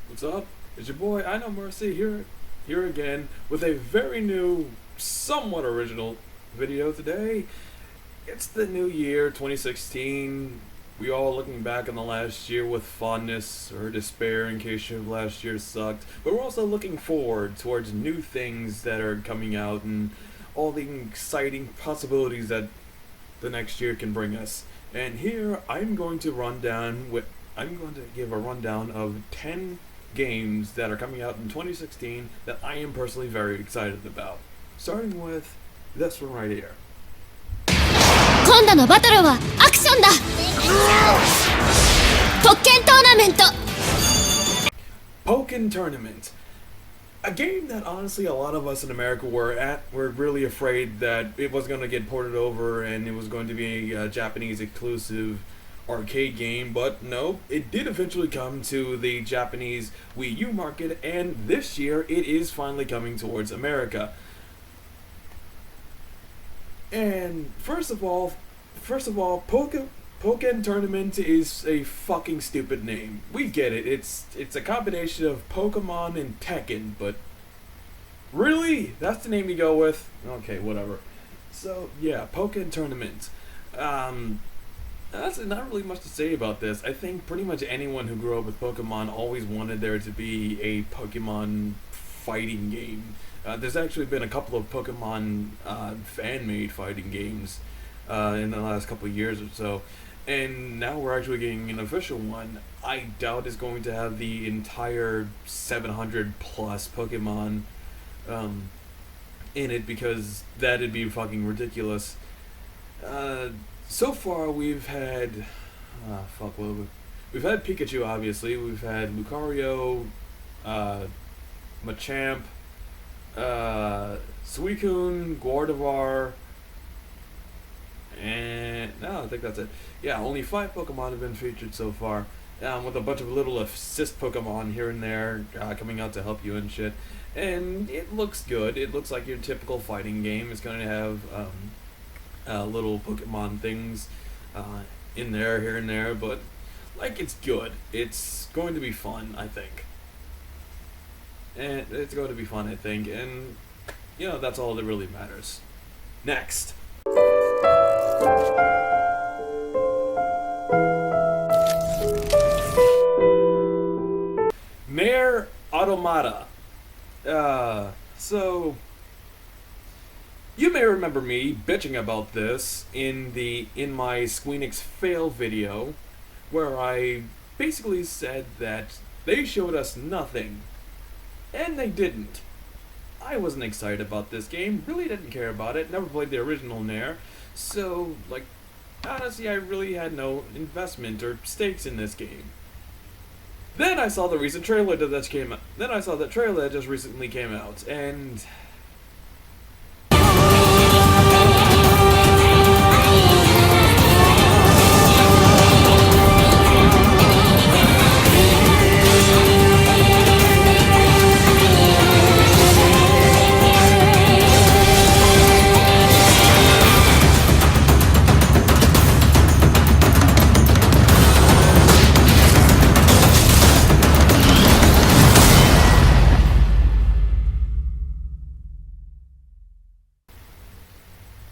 What's up? It's your boy, I Know Mercy, here again with a very new, somewhat original video today. It's the new year, 2016. We all looking back on the last year with fondness or despair in case your last year sucked. But we're also looking forward towards new things that are coming out and all the exciting possibilities that the next year can bring us. And here I'm going to give a rundown of 10 games that are coming out in 2016 that I am personally very excited about. Starting with this one right here. 今度のバトルはアクションだ。特権トーナメント。Pokmon Tournament. A game that honestly a lot of us in America were really afraid that it was going to get ported over and it was going to be a Japanese exclusive arcade game, but no, it did eventually come to the Japanese Wii U market, and this year it is finally coming towards America. And first of all, Pokmon Tournament is a fucking stupid name. We get it. It's a combination of Pokemon and Tekken, but really? That's the name you go with? Okay, whatever. So, yeah, Pokmon Tournament. That's not really much to say about this. I think pretty much anyone who grew up with Pokemon always wanted there to be a Pokemon fighting game. There's actually been a couple of Pokemon fan-made fighting games in the last couple of years or so, and now we're actually getting an official one. I doubt it's going to have the entire 700 plus Pokemon in it, because that'd be fucking ridiculous. So far we've had we've had Pikachu, obviously. We've had Lucario, Machamp, Suicune, Gardevoir, and no, I think that's it. Yeah, only 5 Pokemon have been featured so far, with a bunch of little assist Pokemon here and there coming out to help you and shit. And it looks good. It looks like your typical fighting game. It's going to have little Pokemon things in there, here and there, but like, it's good. It's going to be fun, I think. And it's going to be fun, I think, and you know, that's all that really matters. Next. Nier Automata. So you may remember me bitching about this in my Squeenix fail video, where I basically said that they showed us nothing, and they didn't. I wasn't excited about this game, really didn't care about it, never played the original Nier, so, like, honestly, I really had no investment or stakes in this game. Then I saw the recent trailer that came out. Then I saw that trailer that just recently came out, and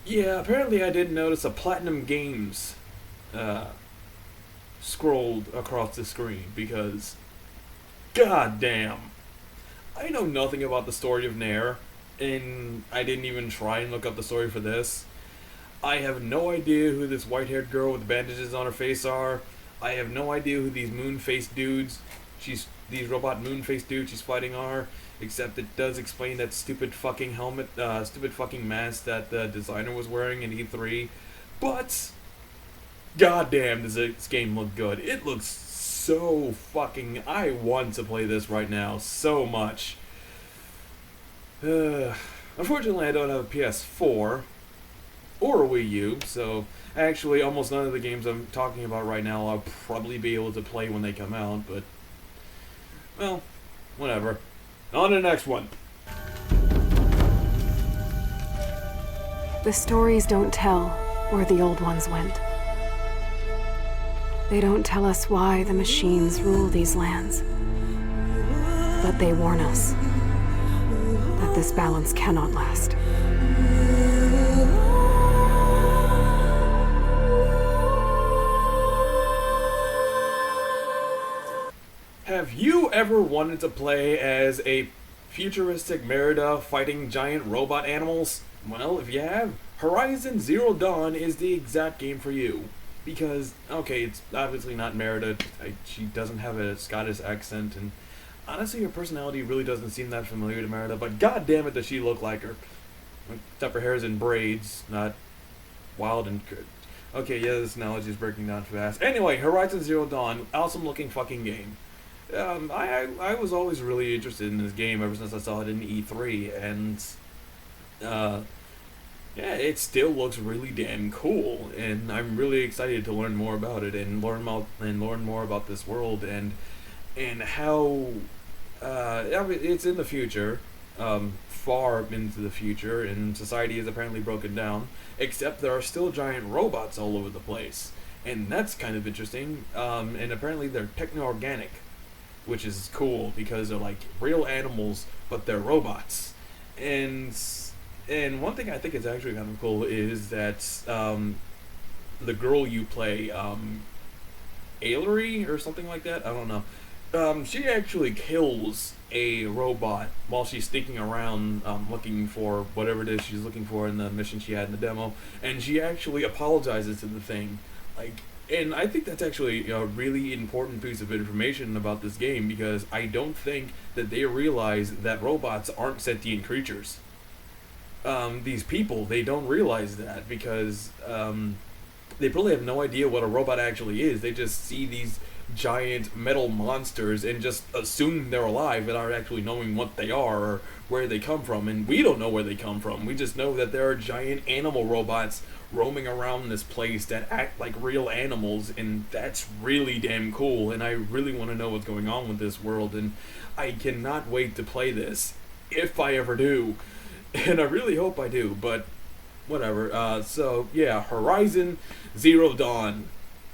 yeah, apparently I didn't notice a Platinum Games scrolled across the screen, because god damn, I know nothing about the story of Nier, and I didn't even try and look up the story for this. I have no idea who this white-haired girl with bandages on her face are. I have no idea who these moon-faced dudes, these robot moon-faced dudes she's fighting are, except it does explain that stupid fucking helmet, stupid fucking mask that the designer was wearing in E3. But goddamn, does this game look good. It looks so fucking, I want to play this right now so much. Unfortunately, I don't have a PS4 or a Wii U, so actually almost none of the games I'm talking about right now I'll probably be able to play when they come out, but well, whatever. On to the next one. The stories don't tell where the old ones went. They don't tell us why the machines rule these lands. But they warn us that this balance cannot last. Have you ever wanted to play as a futuristic Merida fighting giant robot animals? Well, if you have, Horizon Zero Dawn is the exact game for you. Because, okay, it's obviously not Merida, she doesn't have a Scottish accent, and honestly her personality really doesn't seem that familiar to Merida, but god damn it does she look like her. Except her hair's in braids, not wild and good. Okay, yeah, this analogy is breaking down fast. Anyway, Horizon Zero Dawn, awesome looking fucking game. I was always really interested in this game ever since I saw it in E3, and yeah, it still looks really damn cool, and I'm really excited to learn more about it and learn more about this world and how it's in the future, far into the future, and society is apparently broken down. Except there are still giant robots all over the place, and that's kind of interesting. And apparently they're techno-organic, which is cool because they're like real animals, but they're robots. And one thing I think is actually kind of cool is that the girl you play, Ailery or something like that, I don't know. She actually kills a robot while she's sneaking around looking for whatever it is she's looking for in the mission she had in the demo, and she actually apologizes to the thing. And I think that's actually a really important piece of information about this game, because I don't think that they realize that robots aren't sentient creatures. These people, they don't realize that because they probably have no idea what a robot actually is. They just see these giant metal monsters and just assume they're alive without actually knowing what they are or where they come from. And we don't know where they come from. We just know that there are giant animal robots roaming around this place that act like real animals, and that's really damn cool. And I really want to know what's going on with this world, and I cannot wait to play this, if I ever do. And I really hope I do, but whatever. So yeah, Horizon Zero Dawn.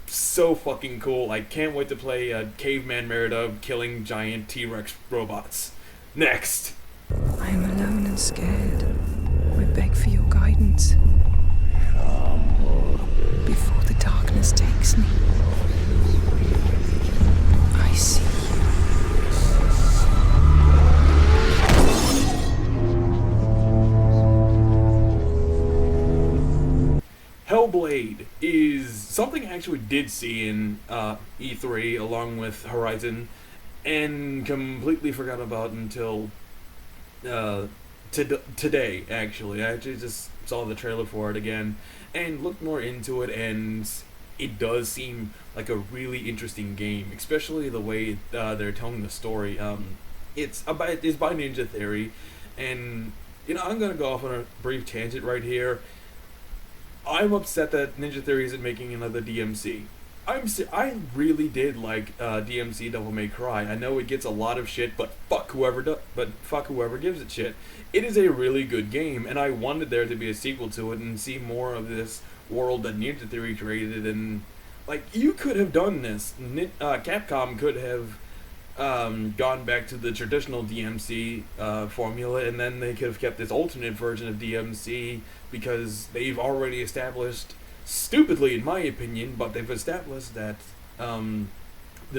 So fucking cool. I can't wait to play Caveman Merida killing giant T-Rex robots. Next! I am alone and scared. I beg for your guidance. Before the darkness takes me, I see you. Hellblade is something I actually did see in E3 along with Horizon, and completely forgot about until today, actually. I actually just saw the trailer for it again and looked more into it, and it does seem like a really interesting game, especially the way they're telling the story. It's by Ninja Theory, and I'm gonna go off on a brief tangent right here. I'm upset that Ninja Theory isn't making another DMC. I really did like DMC Devil May Cry. I know it gets a lot of shit, but fuck whoever gives it shit. It is a really good game, and I wanted there to be a sequel to it and see more of this world that Ninja Theory created. And you could have done this. Capcom could have gone back to the traditional DMC formula, and then they could have kept this alternate version of DMC, because they've already established, stupidly in my opinion, but they've established that the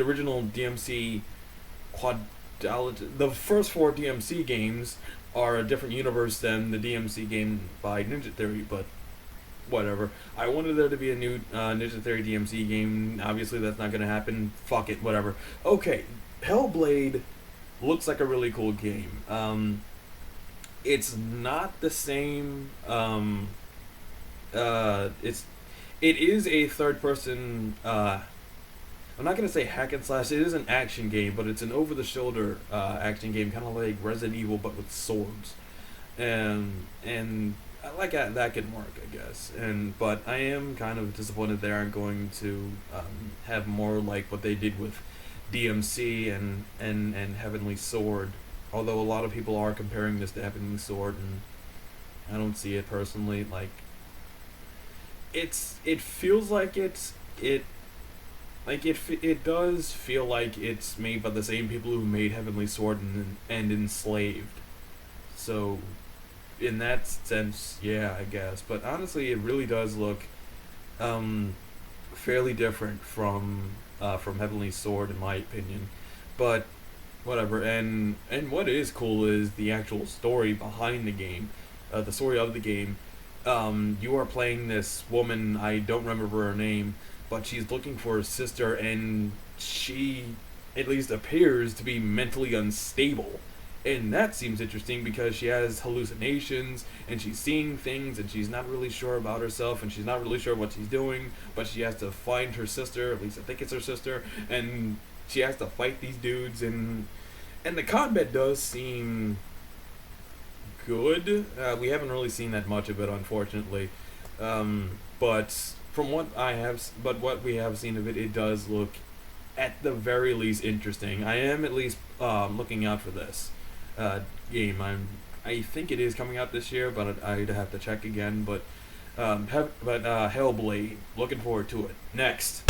original DMC the first 4 DMC games are a different universe than the DMC game by Ninja Theory, but whatever. I wanted there to be a new Ninja Theory DMC game. Obviously that's not going to happen. Fuck it, whatever. Okay, Hellblade looks like a really cool game. It's not the same. It is a third-person. I'm not gonna say hack and slash. It is an action game, but it's an over-the-shoulder action game, kind of like Resident Evil, but with swords. And I like that can work, I guess. But I am kind of disappointed they aren't going to have more like what they did with DMC and Heavenly Sword. Although a lot of people are comparing this to Heavenly Sword, and I don't see it personally. It feels like it like it does feel like it's made by the same people who made Heavenly Sword and Enslaved. So in that sense, yeah, I guess. But honestly, it really does look fairly different from Heavenly Sword, in my opinion. But whatever. And what is cool is the actual story behind the game, the story of the game. You are playing this woman. I don't remember her name, but she's looking for her sister, and she at least appears to be mentally unstable. And that seems interesting because she has hallucinations and she's seeing things and she's not really sure about herself and she's not really sure what she's doing, but she has to find her sister, at least I think it's her sister, and she has to fight these dudes, and the combat does seem good. We haven't really seen that much of it, unfortunately. But from what what we have seen of it, it does look at the very least interesting. I am at least looking out for this game. I think it is coming out this year, but I'd have to check again. But Hellblade, looking forward to it. Next.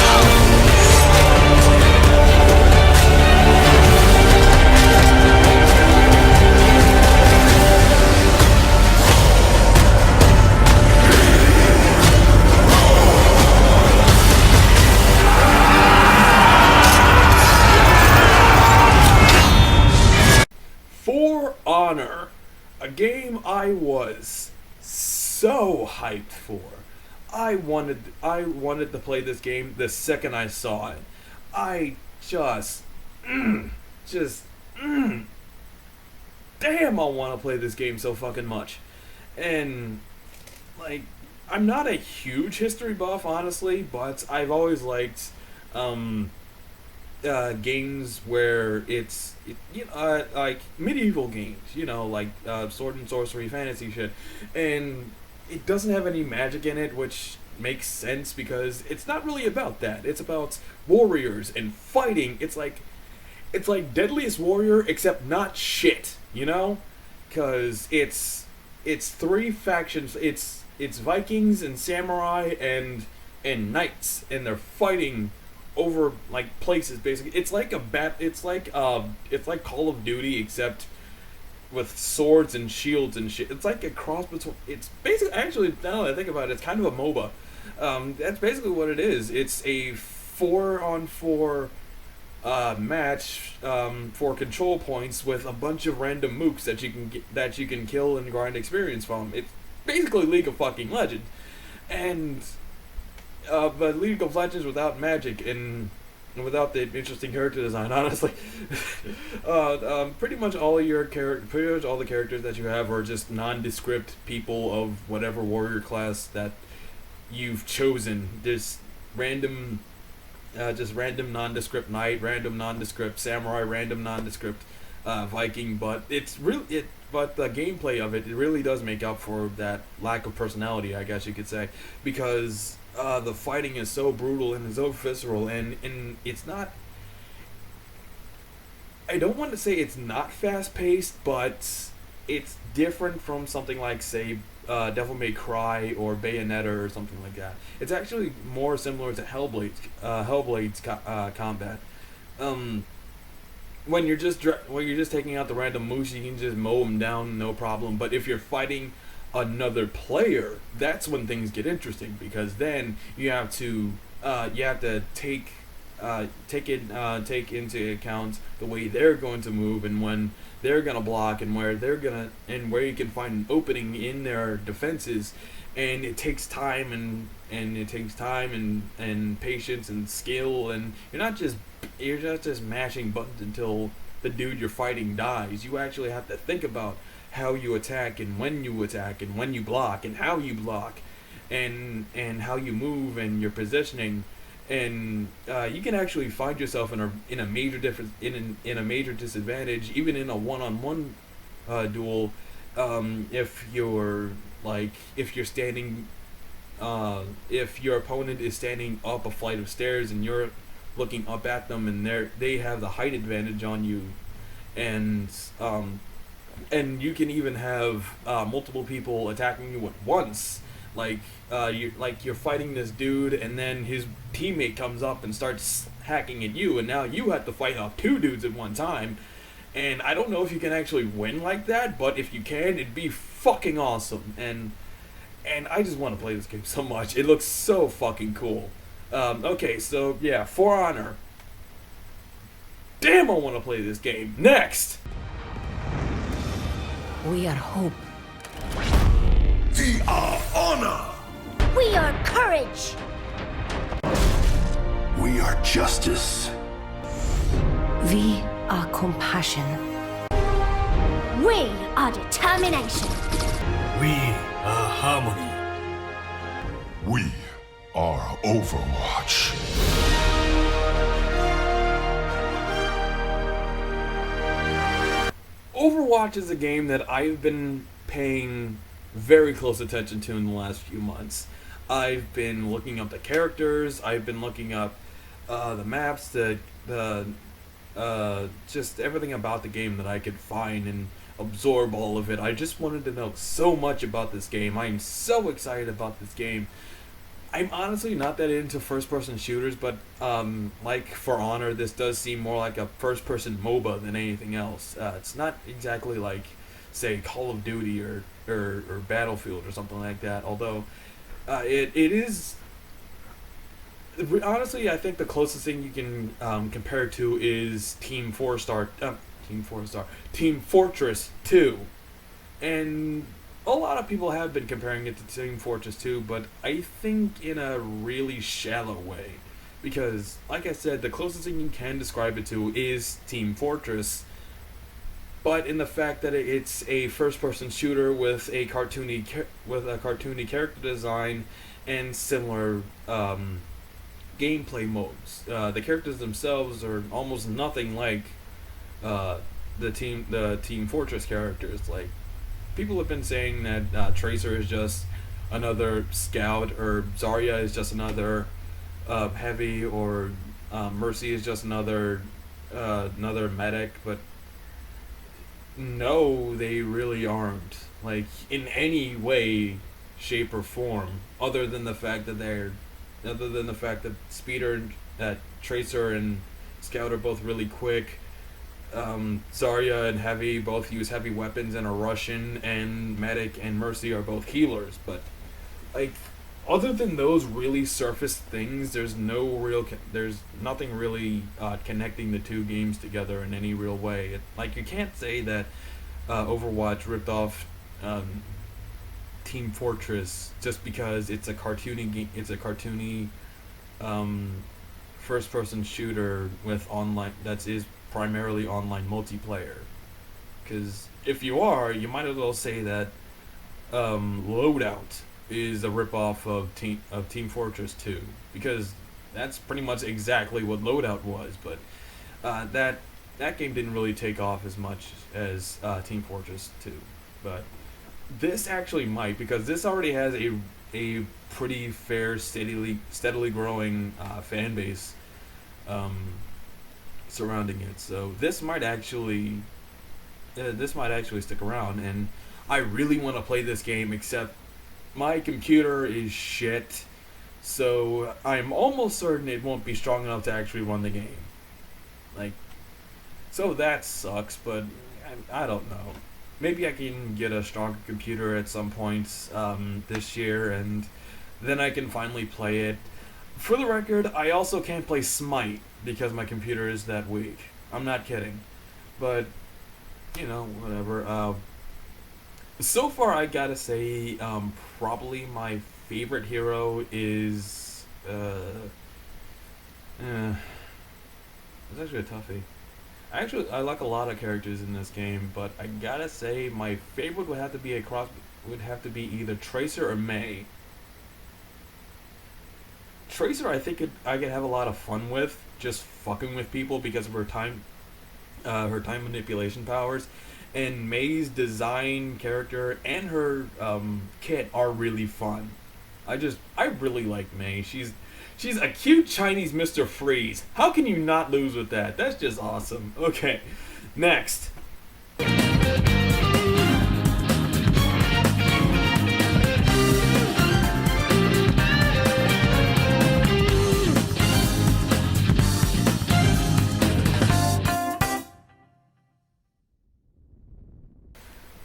For Honor, a game I was so hyped for. I wanted to play this game the second I saw it. I just, damn, I want to play this game so fucking much. And, like, I'm not a huge history buff, honestly, but I've always liked, games where like medieval games, like sword and sorcery, fantasy shit, and it doesn't have any magic in it, which makes sense because it's not really about that. It's about warriors and fighting. It's like Deadliest Warrior, except not shit, because it's three factions. It's Vikings and samurai and knights, and they're fighting over like places. Basically, it's like it's like Call of Duty, except with swords and shields and shit. It's like a cross between. It's basically, actually, now that I think about it, it's kind of a MOBA. That's basically what it is. It's a 4-on-4 match for control points with a bunch of random mooks that you can kill and grind experience from. It's basically League of fucking Legends, and but League of Legends without magic and without the interesting character design, honestly. Pretty much all the characters that you have are just nondescript people of whatever warrior class that you've chosen. There's random nondescript knight, random nondescript samurai, random nondescript Viking, but but the gameplay of it really does make up for that lack of personality, I guess you could say, because the fighting is so brutal and so visceral, and it's not. I don't want to say it's not fast paced, but it's different from something like, say, Devil May Cry or Bayonetta or something like that. It's actually more similar to Hellblade's combat. When you're just taking out the random moves, you can just mow them down, no problem. But if you're fighting another player, that's when things get interesting, because then you have to take into account the way they're going to move and when they're gonna block and where you can find an opening in their defenses, and it takes time and patience and skill, and you're not just mashing buttons until the dude you're fighting dies. You actually have to think about how you attack and when you block and how you block and how you move and your positioning, and you can actually find yourself in a major disadvantage even in a one-on-one duel, if your opponent is standing up a flight of stairs and you're looking up at them, and they have the height advantage on you, and you can even have multiple people attacking you at once, You're fighting this dude, and then his teammate comes up and starts hacking at you, and now you have to fight off two dudes at one time. And I don't know if you can actually win like that, but if you can, it'd be fucking awesome. And I just want to play this game so much. It looks so fucking cool. Okay, so yeah, For Honor. Damn, I want to play this game. Next! We are hope. We are honor. We are courage. We are justice. We are compassion. We are determination. We are harmony. We are Overwatch. Overwatch is a game that I've been paying very close attention to in the last few months. I've been looking up the characters, I've been looking up the maps, just everything about the game that I could find and absorb all of it. I just wanted to know so much about this game. I am so excited about this game. I'm honestly not that into first-person shooters, but like For Honor, this does seem more like a first-person MOBA than anything else. It's not exactly like, say, Call of Duty or Battlefield or something like that, although it is... Honestly, I think the closest thing you can compare it to is Team Fortress 2. And a lot of people have been comparing it to Team Fortress 2, but I think in a really shallow way. Because, like I said, the closest thing you can describe it to is Team Fortress, but in the fact that it's a first-person shooter with a cartoony character design and similar gameplay modes. The characters themselves are almost nothing like the Team Fortress characters. Like, people have been saying that Tracer is just another scout, or Zarya is just another heavy, or Mercy is just another medic, but no, they really aren't. Like, in any way, shape, or form, other than the fact that Speeder, Tracer, and Scout are both really quick. Zarya and Heavy both use heavy weapons and are Russian, and Medic and Mercy are both healers. But, like, other than those really surface things, there's nothing really connecting the two games together in any real way. Like, you can't say that Overwatch ripped off Team Fortress just because it's a cartoony first-person shooter with online that is primarily online multiplayer. Because if you are, you might as well say that Loadout is a ripoff of Team Fortress 2, because that's pretty much exactly what Loadout was. But that game didn't really take off as much as Team Fortress 2. But this actually might, because this already has a pretty fair, steadily growing fan base surrounding it. So this might actually stick around, and I really want to play this game, except my computer is shit, so I'm almost certain it won't be strong enough to actually run the game. Like, so that sucks, but I don't know. Maybe I can get a stronger computer at some point this year, and then I can finally play it. For the record, I also can't play Smite because my computer is that weak. I'm not kidding. But, you know, whatever. So far, I gotta say, probably my favorite hero is, it's actually a toughie. I like a lot of characters in this game, but I gotta say, my favorite would have to be either Tracer or Mei. Tracer, I think I could have a lot of fun with, just fucking with people because of her time manipulation powers. And Mei's design, character, and her kit are really fun. I really like Mei. She's a cute Chinese Mr. Freeze. How can you not lose with that? That's just awesome. Okay, next.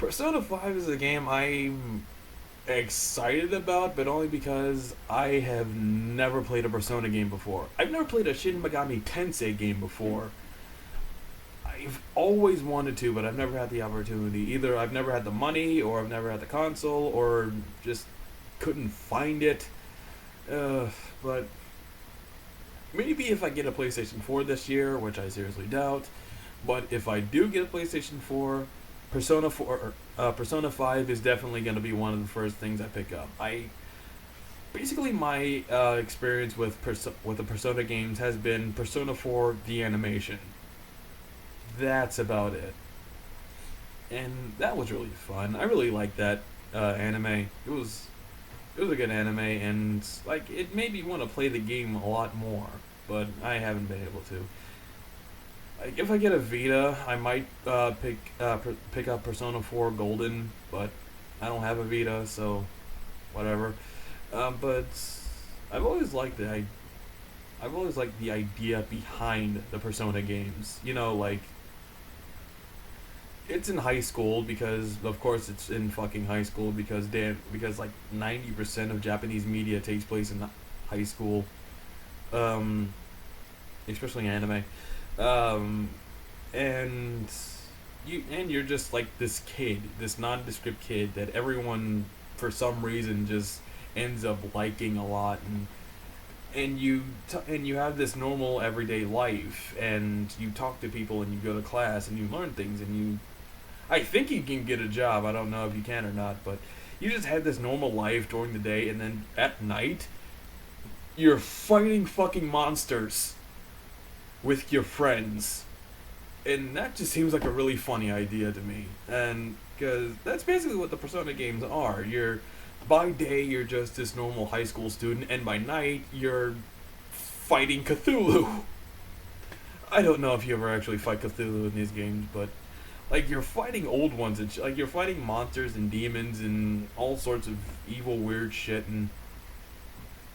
Persona 5 is a game I'm excited about, but only because I have never played a Persona game before. I've never played a Shin Megami Tensei game before. I've always wanted to, but I've never had the opportunity. Either I've never had the money, or I've never had the console, or just couldn't find it. But maybe if I get a PlayStation 4 this year, which I seriously doubt, but if I do get a PlayStation 4, Persona 5 is definitely going to be one of the first things I pick up. Basically my experience with the Persona games has been Persona 4 the animation. That's about it. And that was really fun. I really liked that anime. It was a good anime, and like it made me want to play the game a lot more, but I haven't been able to. Like, if I get a Vita, I might pick up Persona 4 Golden, but I don't have a Vita, so whatever. But I've always liked the idea behind the Persona games. You know, like, it's in high school because, of course, it's in fucking high school because like 90% of Japanese media takes place in high school, especially anime, and you're just like this kid, this nondescript kid that everyone for some reason just ends up liking a lot, and you have this normal everyday life, and you talk to people, and you go to class, and you learn things, and I think you can get a job. I don't know if you can or not, but you just had this normal life during the day, and then at night, you're fighting fucking monsters with your friends. And that just seems like a really funny idea to me. And because that's basically what the Persona games are. By day, you're just this normal high school student, and by night, you're fighting Cthulhu. I don't know if you ever actually fight Cthulhu in these games, but like, you're fighting old ones, and like, you're fighting monsters and demons and all sorts of evil, weird shit, and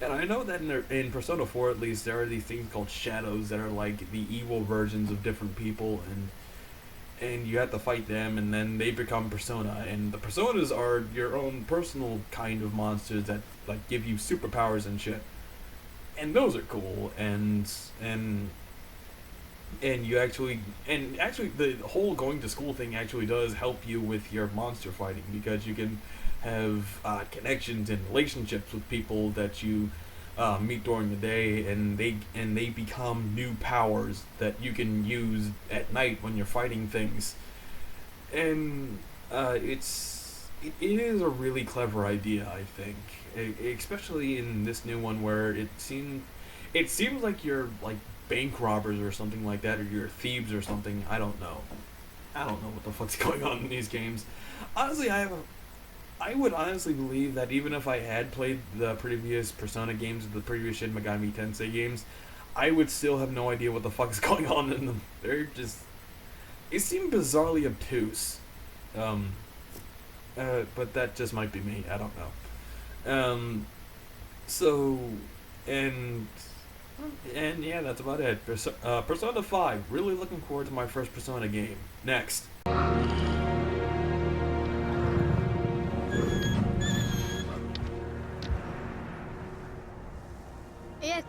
I know that in Persona 4, at least, there are these things called shadows that are like the evil versions of different people, and you have to fight them, and then they become Persona, and the Personas are your own personal kind of monsters that like give you superpowers and shit, and those are cool, and actually the whole going to school thing actually does help you with your monster fighting, because you can have connections and relationships with people that you meet during the day, and they become new powers that you can use at night when you're fighting things. And it is a really clever idea, I think, especially in this new one where it seems like you're like bank robbers or something like that, or you're thieves or something. I don't know what the fuck's going on in these games. Honestly, I would honestly believe that even if I had played the previous Persona games, the previous Shin Megami Tensei games, I would still have no idea what the fuck's going on in them. It seemed bizarrely obtuse. But that just might be me. I don't know. And yeah, that's about it. Persona 5. Really looking forward to my first Persona game. Next. Ick.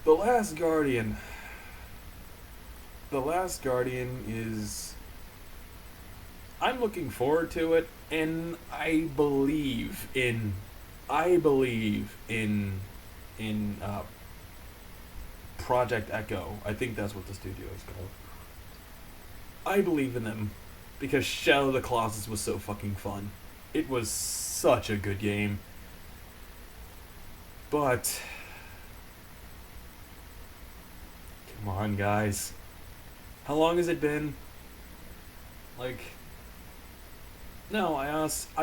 The Last Guardian. The Last Guardian is... I'm looking forward to it, and I believe in Project Echo. I think that's what the studio is called. I believe in them because Shadow of the Colossus was so fucking fun. It was such a good game. But come on, guys. How long has it been? Like, no, I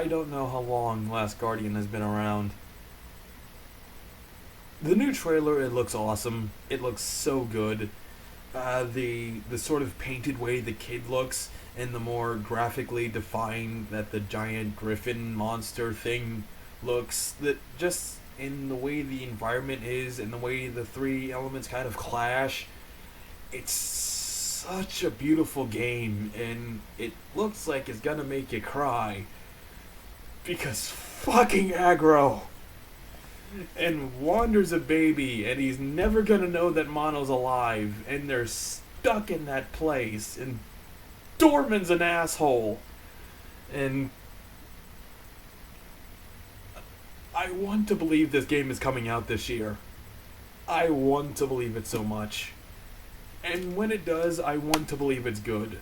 don't know how long Last Guardian has been around. The new trailer, it looks awesome. It looks so good. The sort of painted way the kid looks, and the more graphically defined that the giant griffin monster thing looks, and the way the environment is and the way the three elements kind of clash. It's such a beautiful game, and it looks like it's gonna make you cry. Because fucking aggro! And Wander's a baby, and he's never gonna know that Mono's alive, and they're stuck in that place, and Dorman's an asshole. And I want to believe this game is coming out this year. I want to believe it so much. And when it does, I want to believe it's good.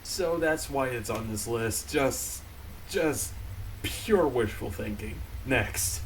So that's why it's on this list. Just pure wishful thinking. Next.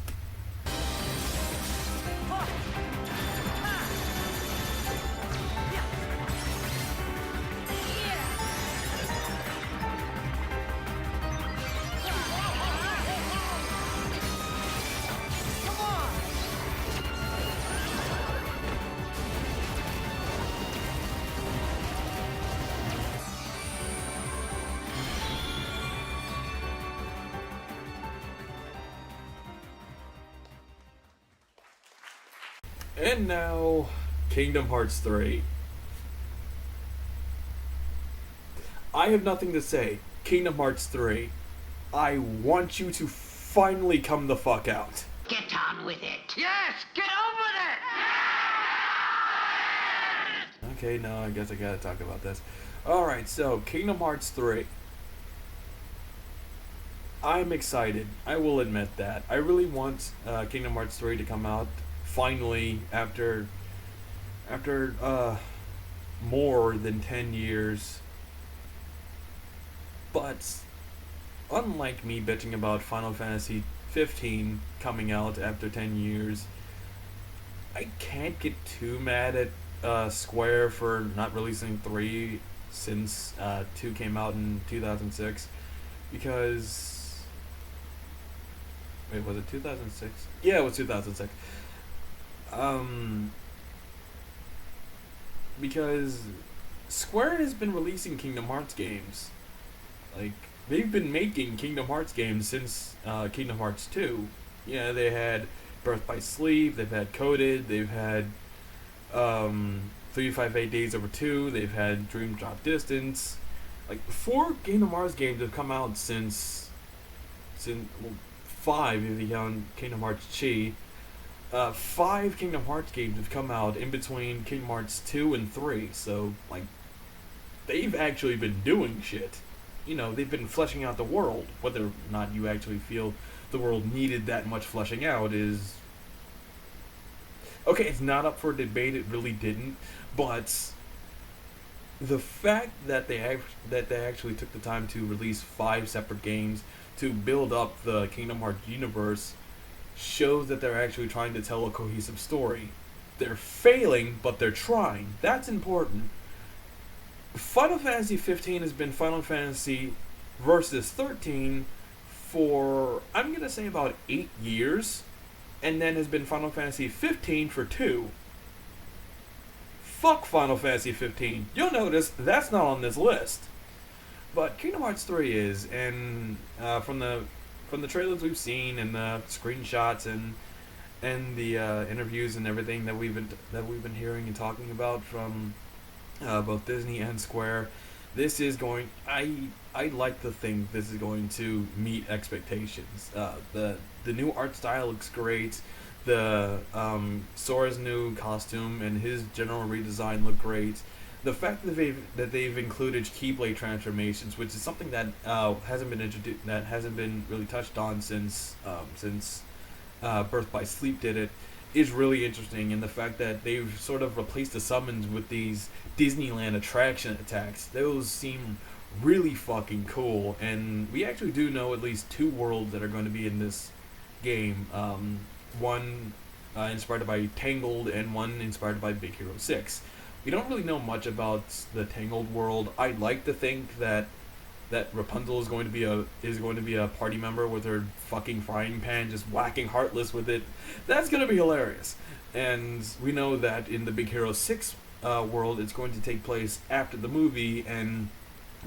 And now, Kingdom Hearts 3. I have nothing to say. Kingdom Hearts 3. I want you to finally come the fuck out. Get on with it. Yes, get on with it! Okay, no, I guess I gotta talk about this. Alright, so, Kingdom Hearts 3. I'm excited. I will admit that. I really want Kingdom Hearts 3 to come out finally after more than 10 years. But unlike me bitching about Final Fantasy 15 coming out after 10 years, I can't get too mad at Square for not releasing 3 since 2 came out in 2006, because wait, was it 2006? Yeah, it was 2006. Because Square has been releasing Kingdom Hearts games. Like, they've been making Kingdom Hearts games since Kingdom Hearts 2. Yeah, they had Birth by Sleep, they've had Coded, they've had 358 Days Over 2, they've had Dream Drop Distance. Like, 4 Kingdom Hearts games have come out since well, 5 if you count Kingdom Hearts Chi. 5 Kingdom Hearts games have come out in between Kingdom Hearts 2 and 3, so, like, they've actually been doing shit. You know, they've been fleshing out the world. Whether or not you actually feel the world needed that much fleshing out is... okay, it's not up for debate, it really didn't, but the fact that they actually took the time to release 5 separate games to build up the Kingdom Hearts universe shows that they're actually trying to tell a cohesive story. They're failing, but they're trying. That's important. Final Fantasy 15 has been Final Fantasy Versus 13 for, I'm going to say, about 8 years, and then has been Final Fantasy 15 for 2. Fuck Final Fantasy 15. You'll notice that's not on this list. But Kingdom Hearts 3 is, and from the trailers we've seen and the screenshots and the interviews and everything that we've been hearing and talking about from both Disney and Square, this is going. I like to think this is going to meet expectations. The new art style looks great. The Sora's new costume and his general redesign look great. The fact that they've included Keyblade transformations, which is something that hasn't been introduced, that hasn't been really touched on since Birth by Sleep did it, is really interesting. And the fact that they've sort of replaced the summons with these Disneyland attraction attacks, those seem really fucking cool. And we actually do know at least 2 worlds that are going to be in this game. One inspired by Tangled, and one inspired by Big Hero 6. We don't really know much about the Tangled world. I'd like to think that Rapunzel is going to be a party member with her fucking frying pan, just whacking Heartless with it. That's going to be hilarious. And we know that in the Big Hero 6 world, it's going to take place after the movie, and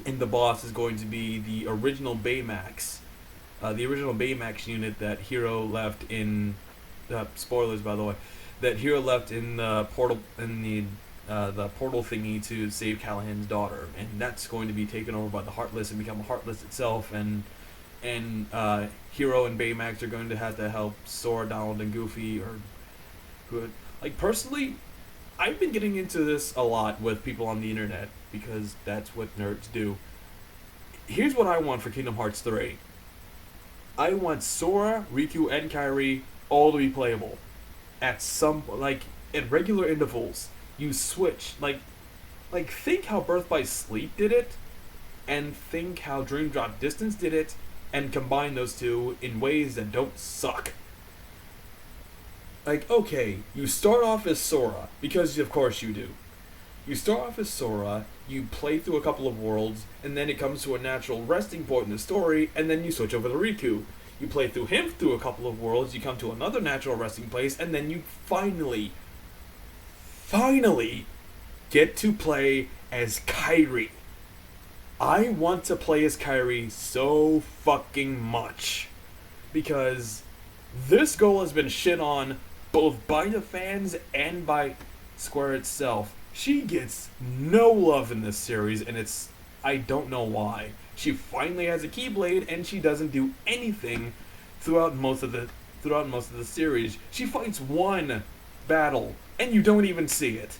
the boss is going to be the original Baymax. the original Baymax unit that Hero left in. Spoilers, by the way. That Hero left in the portal the portal thingy to save Callahan's daughter, and that's going to be taken over by the Heartless and become Heartless itself, and Hero and Baymax are going to have to help Sora, Donald, and Goofy. Or who, like, personally, I've been getting into this a lot with people on the internet because that's what nerds do. Here's what I want for Kingdom Hearts 3. I want Sora, Riku, and Kairi all to be playable. At regular intervals. You switch. Like think how Birth by Sleep did it, and think how Dream Drop Distance did it, and combine those two in ways that don't suck. Like, okay, you start off as Sora, because of course you do. You start off as Sora, you play through a couple of worlds, and then it comes to a natural resting point in the story, and then you switch over to Riku. You play through him through a couple of worlds, you come to another natural resting place, and then you finally get to play as Kairi. I want to play as Kairi so fucking much. Because this goal has been shit on both by the fans and by Square itself. She gets no love in this series, and I don't know why. She finally has a Keyblade, and she doesn't do anything throughout most of the series. She fights one battle, and you don't even see it.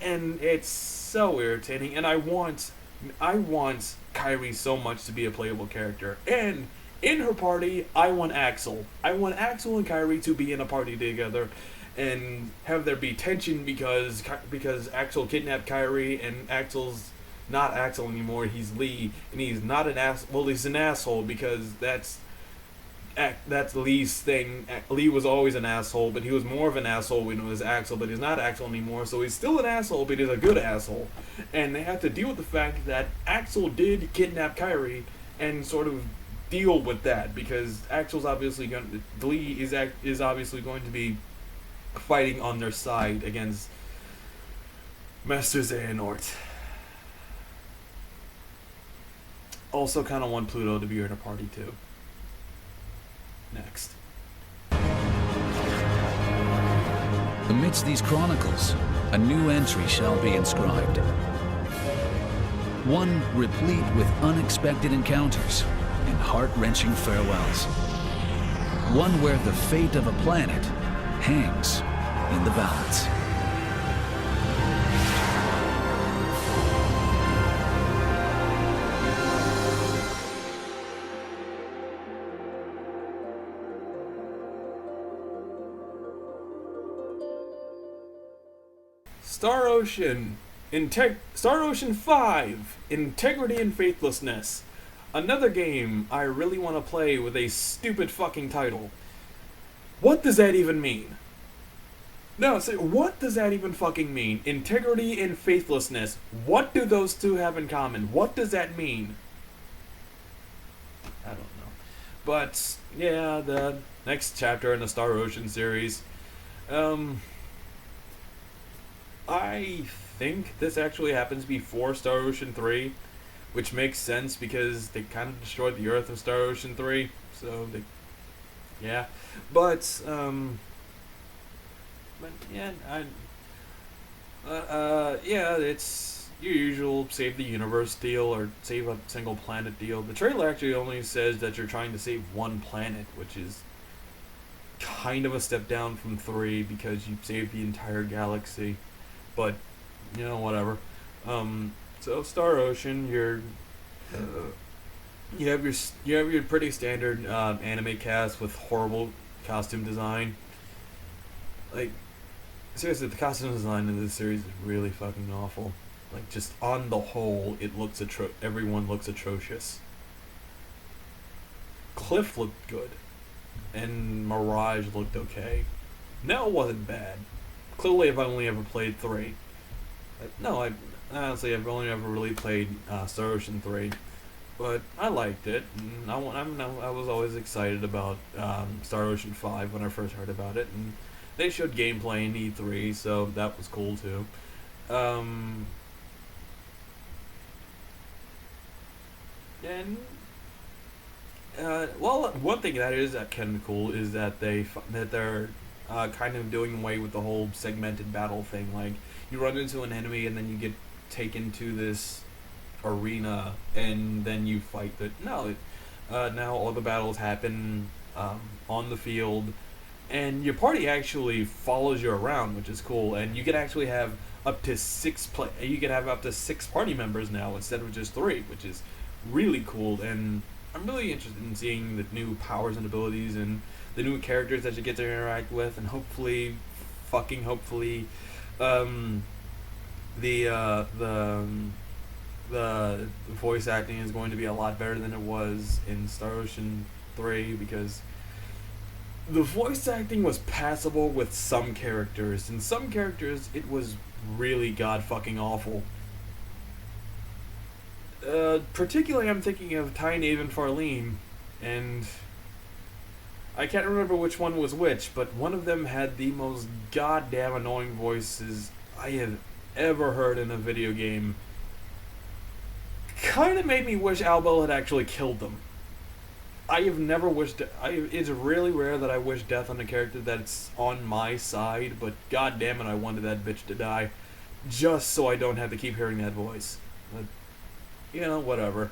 And it's so irritating, and I want Kairi so much to be a playable character. And in her party, I want Axel. I want Axel and Kairi to be in a party together and have there be tension because Axel kidnapped Kairi, and Axel's not Axel anymore, he's Lee, and he's not an ass. Well, he's an asshole because that's Lee's thing. Lee was always an asshole, but he was more of an asshole when it was Axel, but he's not Axel anymore, so he's still an asshole, but he's a good asshole. And they have to deal with the fact that Axel did kidnap Kairi and sort of deal with that, because Lee is obviously going to be fighting on their side against Master Xehanort. Also kind of want Pluto to be in a party too. Next. Amidst these chronicles, a new entry shall be inscribed. One replete with unexpected encounters and heart-wrenching farewells. One where the fate of a planet hangs in the balance. Star Ocean 5, Integrity and Faithlessness. Another game I really want to play with a stupid fucking title. What does that even mean? No, say, what does that even fucking mean? Integrity and faithlessness. What do those two have in common? What does that mean? I don't know. But, yeah, the next chapter in the Star Ocean series. I think this actually happens before Star Ocean 3, which makes sense because they kind of destroyed the Earth in Star Ocean 3, so they, yeah. But yeah, yeah, it's your usual save the universe deal or save a single planet deal. The trailer actually only says that you're trying to save one planet, which is kind of a step down from 3 because you saved the entire galaxy. But, you know, whatever. So Star Ocean, you have your pretty standard anime cast with horrible costume design. Like, seriously, the costume design in this series is really fucking awful. Like, just on the whole, everyone looks atrocious. Cliff looked good, and Mirage looked okay. Nell wasn't bad. Clearly, I've only ever played 3. No, honestly, I've only ever really played Star Ocean 3. But I liked it, and I was always excited about Star Ocean 5 when I first heard about it, and they showed gameplay in E3, so that was cool too. And Well, one thing that is kind of cool is that they're kind of doing away with the whole segmented battle thing. Like, you run into an enemy and then you get taken to this arena and then you fight. Now all the battles happen on the field, and your party actually follows you around, which is cool. And you can actually have up to six party members now instead of just 3, which is really cool. And I'm really interested in seeing the new powers and abilities and the new characters that you get to interact with, and hopefully, the voice acting is going to be a lot better than it was in Star Ocean 3, because the voice acting was passable with some characters, and some characters it was really god fucking awful. Particularly I'm thinking of Tynaeve and Farlene, and I can't remember which one was which, but one of them had the most goddamn annoying voices I have ever heard in a video game. Kinda made me wish Albel had actually killed them. I have never wished... it's really rare that I wish death on a character that's on my side, but god damn it, I wanted that bitch to die. Just so I don't have to keep hearing that voice. But, you know, whatever.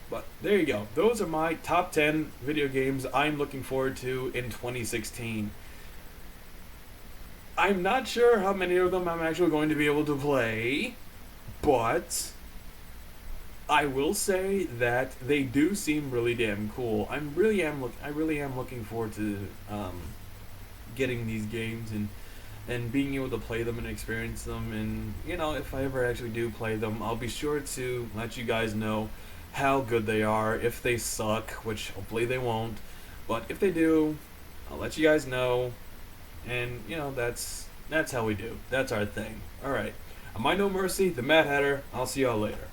But there you go. Those are my top 10 video games I'm looking forward to in 2016. I'm not sure how many of them I'm actually going to be able to play, but I will say that they do seem really damn cool. I really am looking forward to getting these games and being able to play them and experience them. And you know, if I ever actually do play them, I'll be sure to let you guys know how good they are. If they suck, which hopefully they won't, but if they do, I'll let you guys know. And you know, that's how we do. That's our thing. All right. I'm I No Mercy, the Mad Hatter. I'll see y'all later.